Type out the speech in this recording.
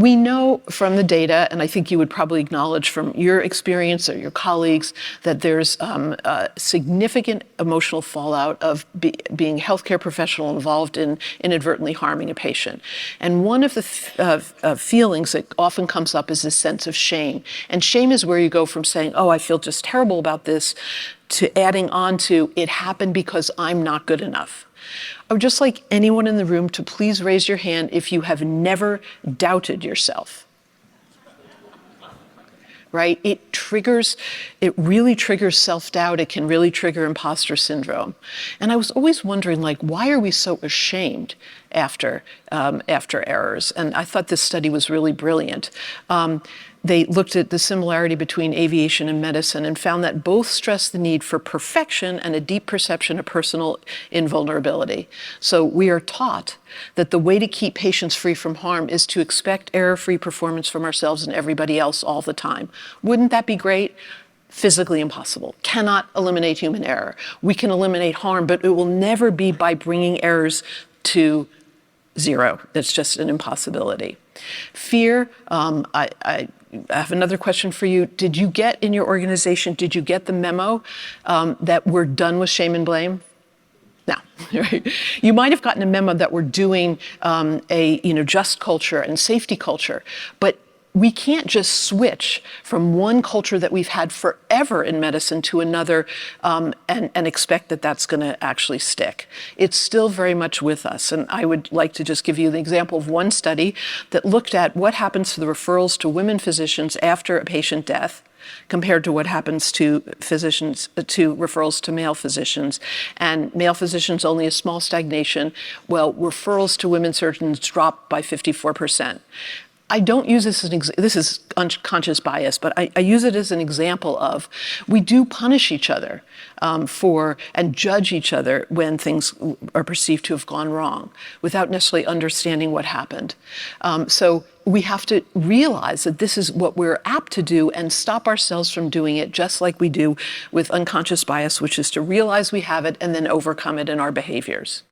We know from the data, and I think you would probably acknowledge from your experience or your colleagues, that there's a significant emotional fallout of being a healthcare professional involved in inadvertently harming a patient. And one of the feelings that often comes up is this sense of shame. And shame is where you go from saying, oh, I feel just terrible about this, to adding on to, it happened because I'm not good enough. I would just like anyone in the room to please raise your hand if you have never doubted yourself. Right? It really triggers self-doubt. It can really trigger imposter syndrome. And I was always wondering, like, why are we so ashamed after errors? And I thought this study was really brilliant. They looked at the similarity between aviation and medicine and found that both stress the need for perfection and a deep perception of personal invulnerability. So we are taught that the way to keep patients free from harm is to expect error-free performance from ourselves and everybody else all the time. Wouldn't that be great? Physically impossible. Cannot eliminate human error. We can eliminate harm, but it will never be by bringing errors to zero. That's just an impossibility. Fear, I have another question for you. Did you get in your organization, did you get the memo that we're done with shame and blame? No, right? You might have gotten a memo that we're doing a just culture and safety culture, but we can't just switch from one culture that we've had forever in medicine to another and expect that that's going to actually stick. It's still very much with us. And I would like to just give you the example of one study that looked at what happens to the referrals to women physicians after a patient death compared to what happens to referrals to male physicians. And male physicians, only a small stagnation. Well, referrals to women surgeons dropped by 54%. I don't use this as this is unconscious bias, but I use it as an example of we do punish each other and judge each other when things are perceived to have gone wrong without necessarily understanding what happened. So we have to realize that this is what we're apt to do and stop ourselves from doing it, just like we do with unconscious bias, which is to realize we have it and then overcome it in our behaviors.